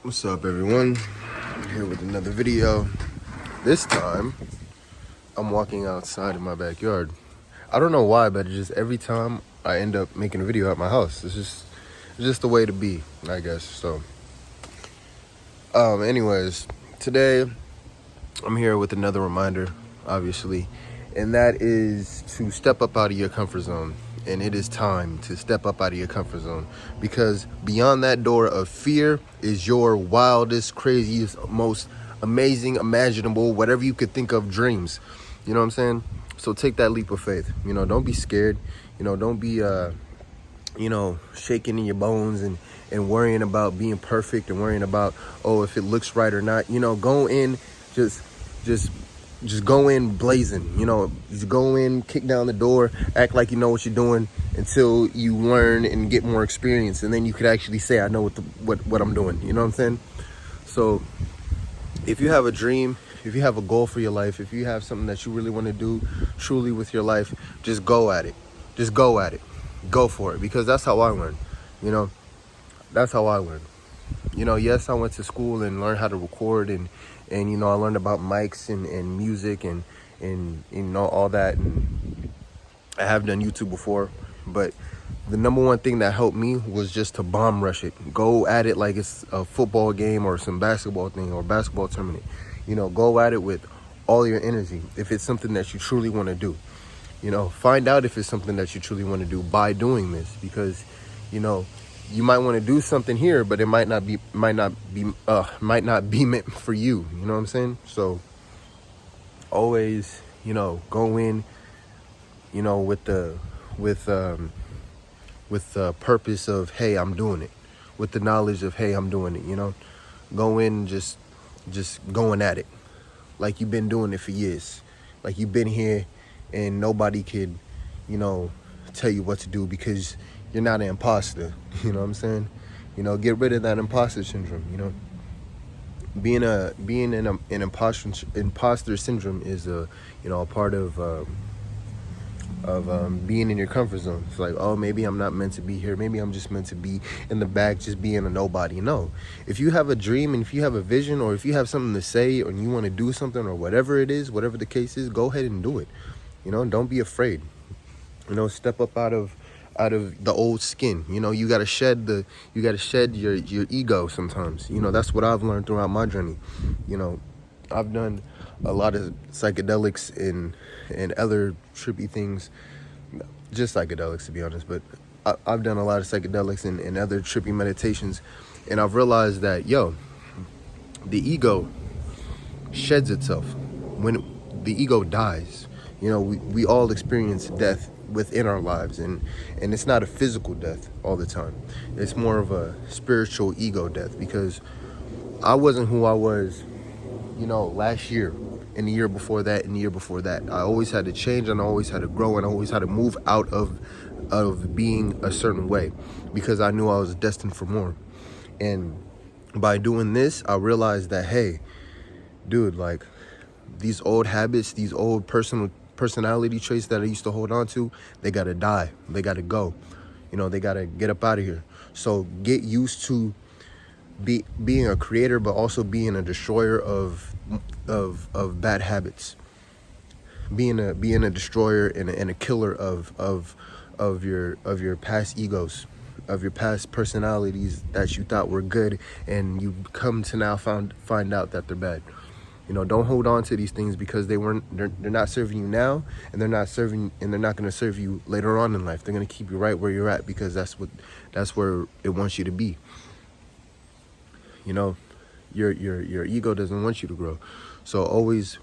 What's up, everyone? I'm here with another video. This time, I'm walking outside in my backyard. I don't know why, but just every time I end up making a video at my house. It's just the way to be, I guess. So, anyways, today I'm here with another reminder, obviously, and that is to step up out of your comfort zone. And it is time to step up out of your comfort zone, because beyond that door of fear is your wildest, craziest, most amazing, imaginable, whatever you could think of dreams. You know what I'm saying? So take that leap of faith. Don't be scared. Don't be shaking in your bones and worrying about being perfect and worrying about, oh, if it looks right or not. Go in, just go in blazing. Just go in, kick down the door, act like you know what you're doing until you learn and get more experience, and then you could actually say, I know what I'm doing. You know what I'm saying? So if you have a dream, if you have a goal for your life, if you have something that you really want to do truly with your life, just go at it. Just go at it. Go for it, because that's how I learned. That's how I learned. Yes, I went to school and learned how to record, and I learned about mics and music and all that, and I have done YouTube before, but the number one thing that helped me was just to bomb rush it. Go at it like it's a football game or some basketball thing or basketball tournament. Go at it with all your energy. If it's something that you truly want to do, find out if it's something that you truly want to do by doing this, because, you might want to do something here, but it might not be meant for you. You know what I'm saying? So always, go in, with the purpose of, hey, I'm doing it, with the knowledge of, hey, I'm doing it. Go in just going at it like you've been doing it for years, like you've been here and nobody could tell you what to do, because you're not an imposter. You know what I'm saying? Get rid of that imposter syndrome. Being an imposter syndrome is a part of being in your comfort zone. It's like, oh, maybe I'm not meant to be here. Maybe I'm just meant to be in the back, just being a nobody. No, if you have a dream and if you have a vision, or if you have something to say, or you want to do something, or whatever it is, whatever the case is, go ahead and do it. Don't be afraid. Step up out of the old skin. You gotta shed your ego sometimes. That's what I've learned throughout my journey. I've done a lot of psychedelics and other trippy things, just psychedelics to be honest, but I've done a lot of psychedelics and other trippy meditations, and I've realized that, the ego sheds itself when the ego dies. We all experience death within our lives, and it's not a physical death all the time. It's more of a spiritual ego death, because I wasn't who I was last year, and the year before that, and the year before that. I always had to change, and I always had to grow, and I always had to move out of being a certain way, because I knew I was destined for more. And by doing this, I realized that, hey, dude, like, these old habits, these old personality traits that I used to hold on to, they gotta die. They gotta go. They gotta get up out of here. So get used to being a creator, but also being a destroyer of bad habits. Being a destroyer and a killer of your past egos, of your past personalities that you thought were good, and you come to now find out that they're bad. Don't hold on to these things, because they're not serving you now, and they're not going to serve you later on in life. They're going to keep you right where you're at, because that's where it wants you to be. Your ego doesn't want you to grow. So always,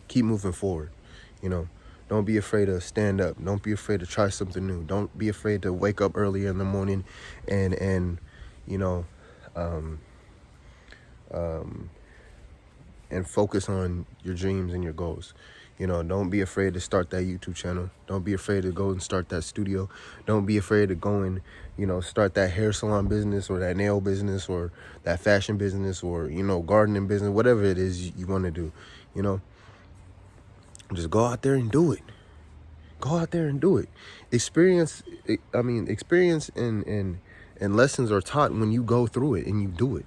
keep moving forward. Don't be afraid to stand up. Don't be afraid to try something new. Don't be afraid to wake up earlier in the morning and focus on your dreams and your goals. Don't be afraid to start that YouTube channel. Don't be afraid to go and start that studio. Don't be afraid to go and, start that hair salon business, or that nail business, or that fashion business, or, gardening business, whatever it is you want to do. Just go out there and do it. Go out there and do it. Experience and And lessons are taught when you go through it and you do it.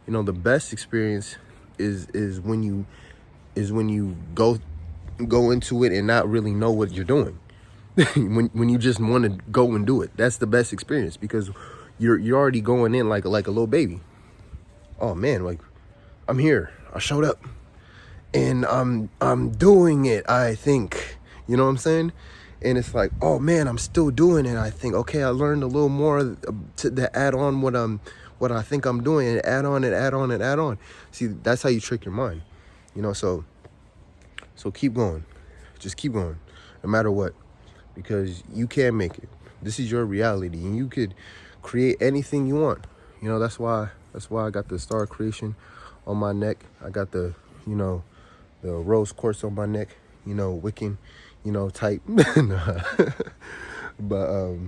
You know, the best experience is when you go into it and not really know what you're doing. when you just want to go and do it. That's the best experience, because you're already going in like a little baby. Oh man, like, I'm here. I showed up. And I'm doing it, I think. You know what I'm saying? And it's like, oh man, I'm still doing it. I think, okay, I learned a little more to add on what I think I'm doing, and add on and add on and add on. See, that's how you trick your mind. You know, so keep going. Just keep going, no matter what, because you can make it. This is your reality, and you could create anything you want. You know, that's why I got the star creation on my neck. I got the rose quartz on my neck, Wiccan, type. But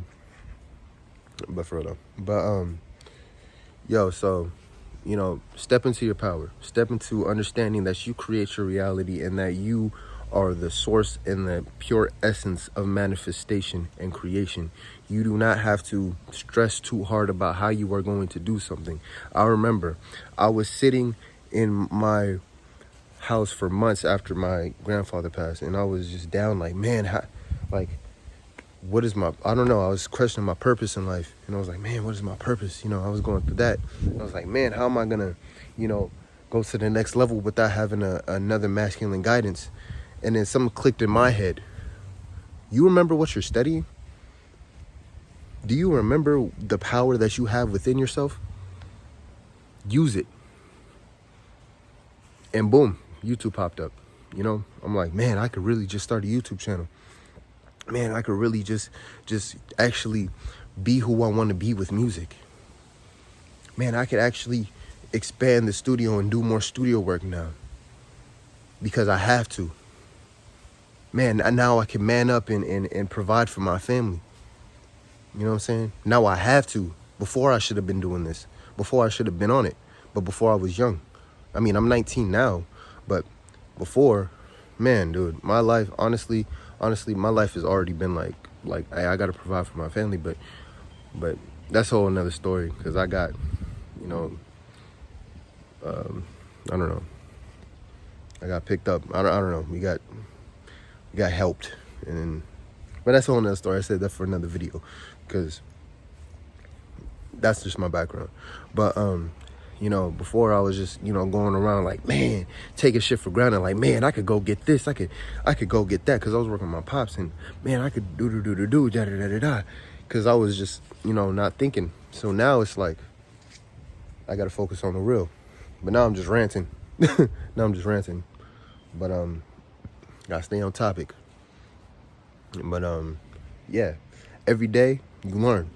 for real though. Yo, so, step into your power. Step into understanding that you create your reality, and that you are the source and the pure essence of manifestation and creation. You do not have to stress too hard about how you are going to do something. I remember I was sitting in my house for months after my grandfather passed, and I was just down, like, man, what is I don't know, I was questioning my purpose in life, and I was like, man, what is my purpose? I was going through that. I was like, man, how am I gonna go to the next level without having another masculine guidance? And then something clicked in my head. You remember what you're studying? Do you remember the power that you have within yourself? Use it. And boom, YouTube popped up. I'm like, man, I could really just start a YouTube channel. Man, I could really just actually be who I want to be with music. Man, I could actually expand the studio and do more studio work now, because I have to. Man, now I can man up and provide for my family. You know what I'm saying? Now I have to. Before, I should have been doing this. Before, I should have been on it. But before, I was young. I mean, I'm 19 now, but before, man, dude, my life, honestly, my life has already been like I got to provide for my family, but that's a whole another story, because I got, I don't know, I got picked up. I don't know. We got helped, but that's a whole nother story. I said that for another video, because that's just my background. But before, I was just going around like, man, taking shit for granted, like, man, I could go get this, I could go get that, because I was working with my pops, and man, I could do da da da da, because I was just not thinking. So now it's like I gotta focus on the real. But now I'm just ranting. But gotta stay on topic. But yeah, every day you learn.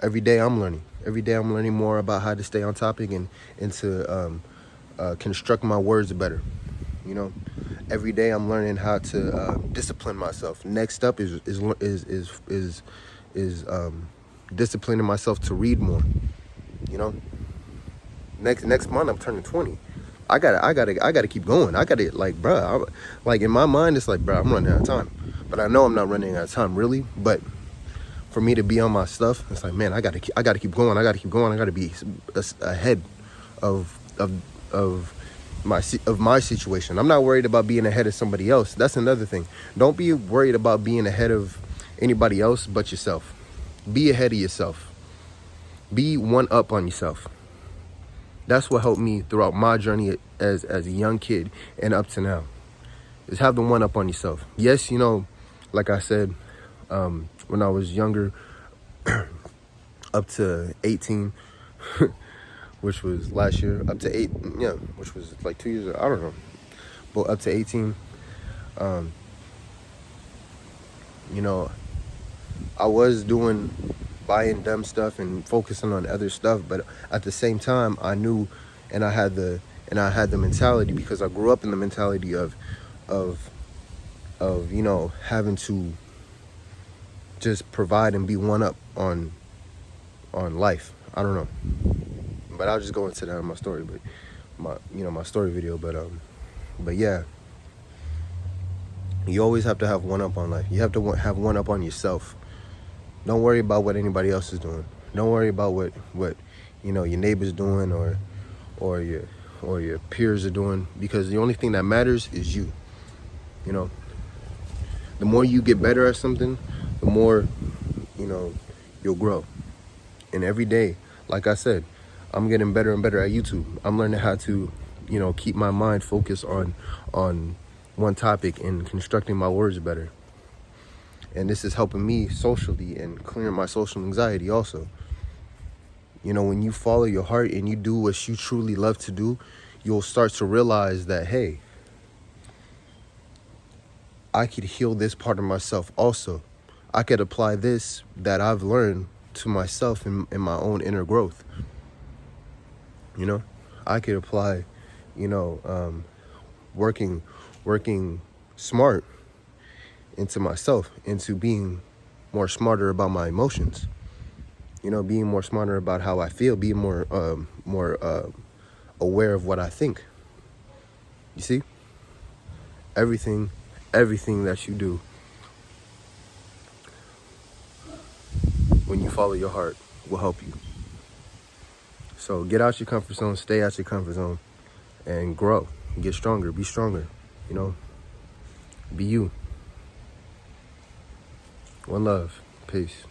Every day I'm learning. Every day I'm learning more about how to stay on topic and to construct my words better. Every day I'm learning how to discipline myself. Next up is disciplining myself to read more. Next month I'm turning 20. I gotta keep going. I gotta, like, bruh, like, in my mind it's like, bruh, I'm running out of time. But I know I'm not running out of time, really. But for me to be on my stuff, it's like, man, I gotta keep going. I gotta be ahead of my situation. I'm not worried about being ahead of somebody else. That's another thing. Don't be worried about being ahead of anybody else but yourself. Be ahead of yourself. Be one up on yourself. That's what helped me throughout my journey as a young kid and up to now, is have the one up on yourself. Yes, like I said, when I was younger, up to 18, which was last year, up to 8, yeah, which was like 2 years, I don't know, but up to 18, I was buying dumb stuff and focusing on other stuff, but at the same time, I knew, and I had the mentality, because I grew up in the mentality of having to just provide and be one up on life. I don't know, but I'll just go into that in my story, but my story video. But yeah, you always have to have one up on life. You have to have one up on yourself. Don't worry about what anybody else is doing. Don't worry about what your neighbor's doing or your peers are doing, because the only thing that matters is you. You know, the more you get better at something, the more you'll grow. And every day, like I said, I'm getting better and better at YouTube. I'm learning how to keep my mind focused on one topic and constructing my words better. And this is helping me socially and clearing my social anxiety also. When you follow your heart and you do what you truly love to do, you'll start to realize that, hey, I could heal this part of myself also. I could apply this that I've learned to myself in my own inner growth. I could apply, working smart into myself, into being more smarter about my emotions. Being more smarter about how I feel, being more aware of what I think. You see, everything that you do, when you follow your heart, will help you. So get out your comfort zone, stay out your comfort zone, and grow. Get stronger, be stronger. Be you. One love. Peace.